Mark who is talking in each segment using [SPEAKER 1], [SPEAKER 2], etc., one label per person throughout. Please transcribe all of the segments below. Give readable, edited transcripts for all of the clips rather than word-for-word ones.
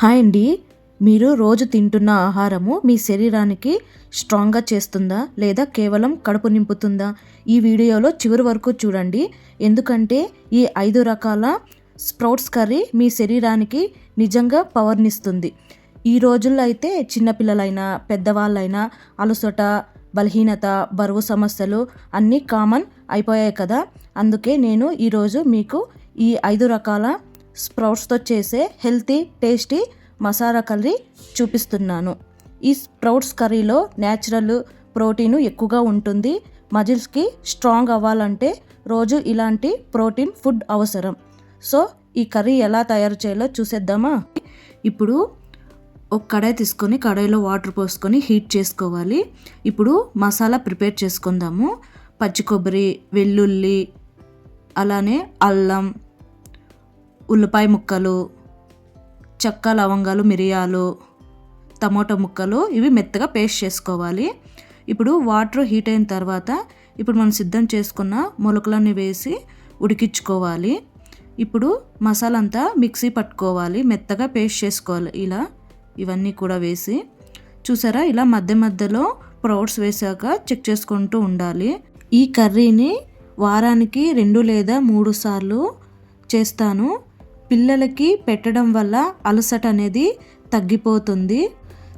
[SPEAKER 1] Hi అండి. మీరు రోజు తింటున్న ఆహారము మీ శరీరానికి స్ట్రాంగ్గా చేస్తుందా లేదా కేవలం కడుపు నింపుతుందా? ఈ వీడియోలో చివరి వరకు చూడండి. ఎందుకంటే ఈ 5 రకాల స్ప్రౌట్స్ కర్రీ మీ శరీరానికి నిజంగా పవర్నిస్తుంది. ఈ రోజుల్లో అయితే చిన్నపిల్లలైనా పెద్దవాళ్ళైనా అలసట, బలహీనత, బరువు సమస్యలు అన్నీ కామన్ అయిపోయాయి కదా. అందుకే నేను ఈరోజు మీకు ఈ 5 రకాల స్ప్రౌట్స్తో చేసే హెల్తీ టేస్టీ మసాలా కర్రీ చూపిస్తున్నాను. ఈ స్ప్రౌట్స్ కర్రీలో న్యాచురల్ ప్రోటీన్ ఎక్కువగా ఉంటుంది. మజిల్స్కి స్ట్రాంగ్ అవ్వాలంటే రోజు ఇలాంటి ప్రోటీన్ ఫుడ్ అవసరం. సో ఈ కర్రీ ఎలా తయారు చేయాలో చూసేద్దామా. ఇప్పుడు ఒక కడాయి తీసుకొని కడాయిలో వాటర్ పోసుకొని హీట్ చేసుకోవాలి. ఇప్పుడు మసాలా ప్రిపేర్ చేసుకుందాము. పచ్చి కొబ్బరి, వెల్లుల్లి, అలానే అల్లం, ఉల్లిపాయ ముక్కలు, చెక్క, లవంగాలు, మిరియాలు, టమోటా ముక్కలు ఇవి మెత్తగా పేస్ట్ చేసుకోవాలి. ఇప్పుడు వాటర్ హీట్ అయిన తర్వాత ఇప్పుడు మనం సిద్ధం చేసుకున్న మొలకలన్నీ వేసి ఉడికించుకోవాలి. ఇప్పుడు మసాలా అంతా మిక్సీ పట్టుకోవాలి, మెత్తగా పేస్ట్ చేసుకోవాలి. ఇలా ఇవన్నీ కూడా వేసి చూసారా, ఇలా మధ్య మధ్యలో స్ప్రౌట్స్ వేసాక చెక్ చేసుకుంటూ ఉండాలి. ఈ కర్రీని వారానికి 2 లేదా 3 సార్లు చేస్తాను. పిల్లలకి పెట్టడం వల్ల అలసట అనేది తగ్గిపోతుంది.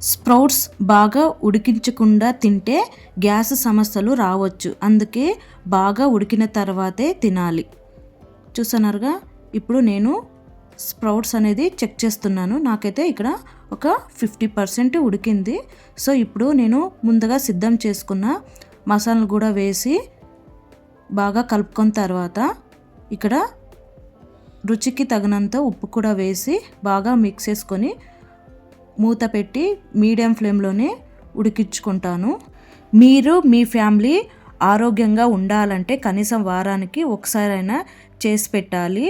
[SPEAKER 1] స్ప్రౌట్స్ బాగా ఉడికించకుండా తింటే గ్యాస్ సమస్యలు రావచ్చు. అందుకే బాగా ఉడికిన తర్వాతే తినాలి. చూస్తున్నారుగా, ఇప్పుడు నేను స్ప్రౌట్స్ అనేది చెక్ చేస్తున్నాను. నాకైతే ఇక్కడ ఒక 50% ఉడికింది. సో ఇప్పుడు నేను ముందుగా సిద్ధం చేసుకున్న మసాలాను కూడా వేసి బాగా కలుపుకున్న తర్వాత ఇక్కడ రుచికి తగినంత ఉప్పు కూడా వేసి బాగా మిక్స్ చేసుకొని మూత పెట్టి మీడియం ఫ్లేమ్లోనే ఉడికించుకుంటాను. మీరు మీ ఫ్యామిలీ ఆరోగ్యంగా ఉండాలంటే కనీసం వారానికి ఒకసారైనా చేసి పెట్టాలి.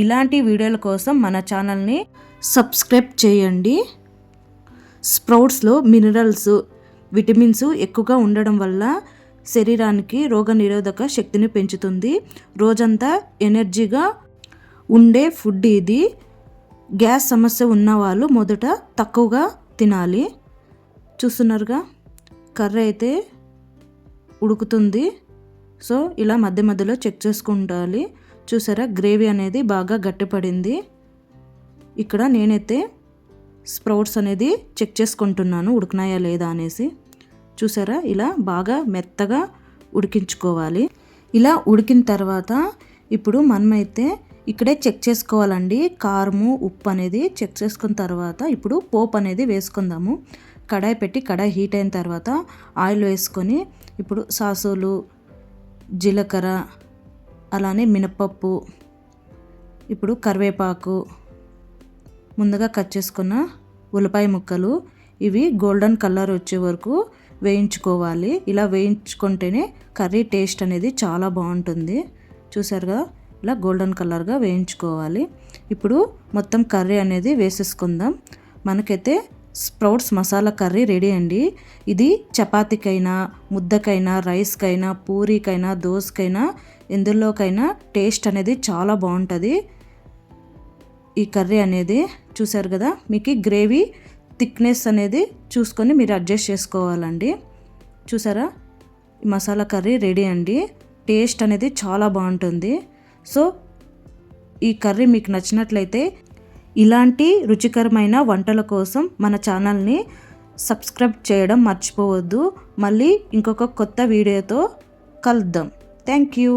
[SPEAKER 1] ఇలాంటి వీడియోల కోసం మన ఛానల్ని సబ్స్క్రైబ్ చేయండి. స్ప్రౌట్స్లో మినరల్స్, విటమిన్స్ ఎక్కువగా ఉండడం వల్ల శరీరానికి రోగనిరోధక శక్తిని పెంచుతుంది. రోజంతా ఎనర్జీగా ఉండే ఫుడ్ ఇది. గ్యాస్ సమస్య ఉన్నవాళ్ళు మొదట తక్కువగా తినాలి. చూస్తున్నారుగా, కర్రీ అయితే ఉడుకుతుంది. సో ఇలా మధ్య మధ్యలో చెక్ చేసుకుంటాలి. చూసారా, గ్రేవీ అనేది బాగా గట్టిపడింది. ఇక్కడ నేనైతే స్ప్రౌట్స్ అనేది చెక్ చేసుకుంటున్నాను ఉడికినాయా లేదా అనేసి. చూసారా, ఇలా బాగా మెత్తగా ఉడికించుకోవాలి. ఇలా ఉడికిన తర్వాత ఇప్పుడు మనమైతే ఇక్కడే చెక్ చేసుకోవాలండి. కారము, ఉప్పు అనేది చెక్ చేసుకున్న తర్వాత ఇప్పుడు పోపు అనేది వేసుకుందాము. కడాయి పెట్టి కడాయి హీట్ అయిన తర్వాత ఆయిల్ వేసుకొని ఇప్పుడు సాసులు, జీలకర్ర, అలానే మినపప్పు, ఇప్పుడు కరివేపాకు, ముందుగా కట్ చేసుకున్న ఉల్లిపాయ ముక్కలు, ఇవి గోల్డెన్ కలర్ వచ్చే వరకు వేయించుకోవాలి. ఇలా వేయించుకుంటేనే కర్రీ టేస్ట్ అనేది చాలా బాగుంటుంది. చూసారుగా, ఇలా గోల్డెన్ కలర్గా వేయించుకోవాలి. ఇప్పుడు మొత్తం కర్రీ అనేది వేసేసుకుందాం. మనకైతే స్ప్రౌట్స్ మసాలా కర్రీ రెడీ అండి. ఇది చపాతీకైనా, ముద్దకైనా, రైస్కైనా, పూరీకైనా, దోసకైనా, ఎందులోకైనా టేస్ట్ అనేది చాలా బాగుంటుంది. ఈ కర్రీ అనేది చూసారు కదా, మీకు గ్రేవీ థిక్నెస్ అనేది చూసుకొని మీరు అడ్జస్ట్ చేసుకోవాలండి. చూసారా, ఈ మసాలా కర్రీ రెడీ అండి. టేస్ట్ అనేది చాలా బాగుంటుంది. సో ఈ కర్రీ మీకు నచ్చినట్లయితే ఇలాంటి రుచికరమైన వంటల కోసం మన ఛానల్ని సబ్స్క్రైబ్ చేయడం మర్చిపోవద్దు. మళ్ళీ ఇంకొక కొత్త వీడియోతో కలుద్దాం. Thank you.